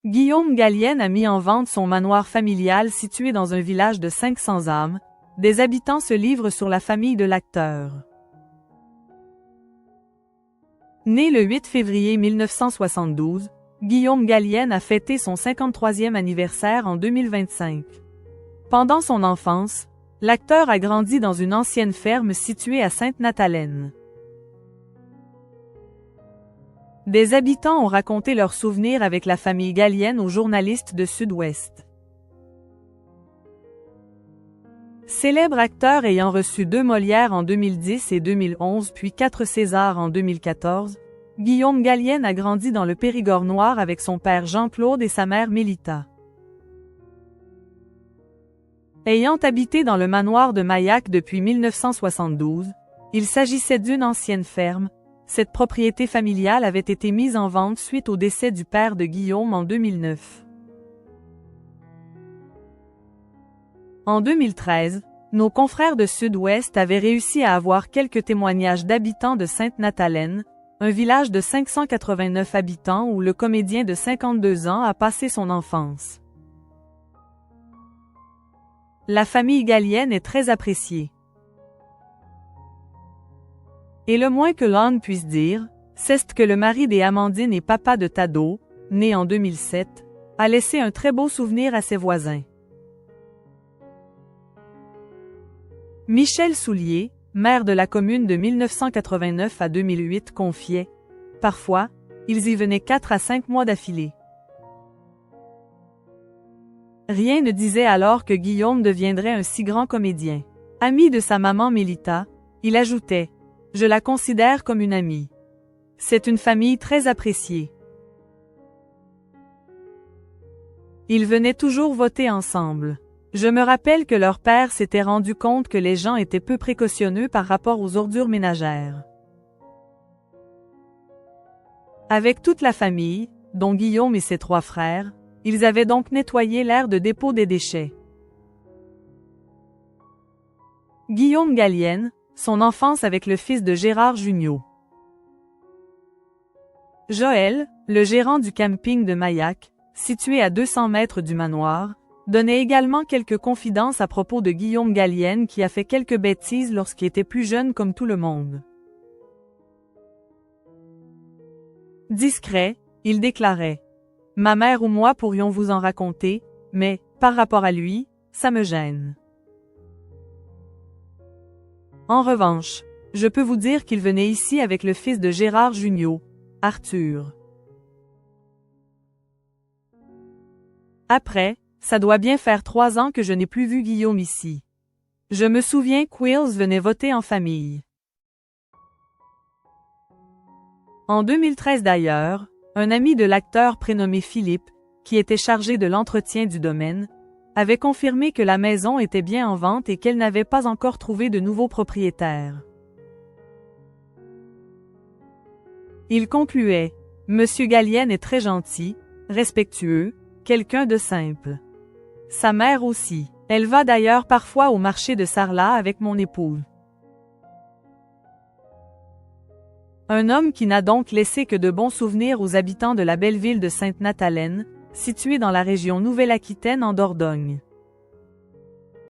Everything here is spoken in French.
Guillaume Gallienne a mis en vente son manoir familial situé dans un village de 500 âmes. Des habitants se livrent sur la famille de l'acteur. Né le 8 février 1972, Guillaume Gallienne a fêté son 53e anniversaire en 2025. Pendant son enfance, l'acteur a grandi dans une ancienne ferme située à Sainte-Nathalène. Des habitants ont raconté leurs souvenirs avec la famille Gallienne aux journalistes de Sud-Ouest. Célèbre acteur ayant reçu 2 Molières en 2010 et 2011 puis 4 Césars en 2014, Guillaume Gallienne a grandi dans le Périgord noir avec son père Jean-Claude et sa mère Mélita. Ayant habité dans le manoir de Maillac depuis 1972, il s'agissait d'une ancienne ferme. Cette propriété familiale avait été mise en vente suite au décès du père de Guillaume en 2009. En 2013, nos confrères de Sud-Ouest avaient réussi à avoir quelques témoignages d'habitants de Sainte-Nathalène, un village de 589 habitants où le comédien de 52 ans a passé son enfance. La famille Gallienne est très appréciée. Et le moins que l'on puisse dire, c'est que le mari des Amandine et papa de Tado, né en 2007, a laissé un très beau souvenir à ses voisins. Michel Soulier, maire de la commune de 1989 à 2008, confiait « Parfois, ils y venaient 4 à 5 mois d'affilée. » Rien ne disait alors que Guillaume deviendrait un si grand comédien. Ami de sa maman Mélita, il ajoutait « Je la considère comme une amie. C'est une famille très appréciée. Ils venaient toujours voter ensemble. Je me rappelle que leur père s'était rendu compte que les gens étaient peu précautionneux par rapport aux ordures ménagères. Avec toute la famille, dont Guillaume et ses 3 frères, ils avaient donc nettoyé l'aire de dépôt des déchets. Guillaume Gallienne, son enfance avec le fils de Gérard Jugnot. Joël, le gérant du camping de Maillac, situé à 200 mètres du manoir, donnait également quelques confidences à propos de Guillaume Gallienne qui a fait quelques bêtises lorsqu'il était plus jeune comme tout le monde. Discret, il déclarait « Ma mère ou moi pourrions vous en raconter, mais, par rapport à lui, ça me gêne. » En revanche, je peux vous dire qu'il venait ici avec le fils de Gérard Jugnot, Arthur. Après, ça doit bien faire 3 ans que je n'ai plus vu Guillaume ici. Je me souviens qu'Wills venait voter en famille. En 2013 d'ailleurs, un ami de l'acteur prénommé Philippe, qui était chargé de l'entretien du domaine, avait confirmé que la maison était bien en vente et qu'elle n'avait pas encore trouvé de nouveaux propriétaires. Il concluait « Monsieur Gallienne est très gentil, respectueux, quelqu'un de simple. Sa mère aussi. Elle va d'ailleurs parfois au marché de Sarlat avec mon épouse. » Un homme qui n'a donc laissé que de bons souvenirs aux habitants de la belle ville de Sainte-Nathalène, située dans la région Nouvelle-Aquitaine en Dordogne.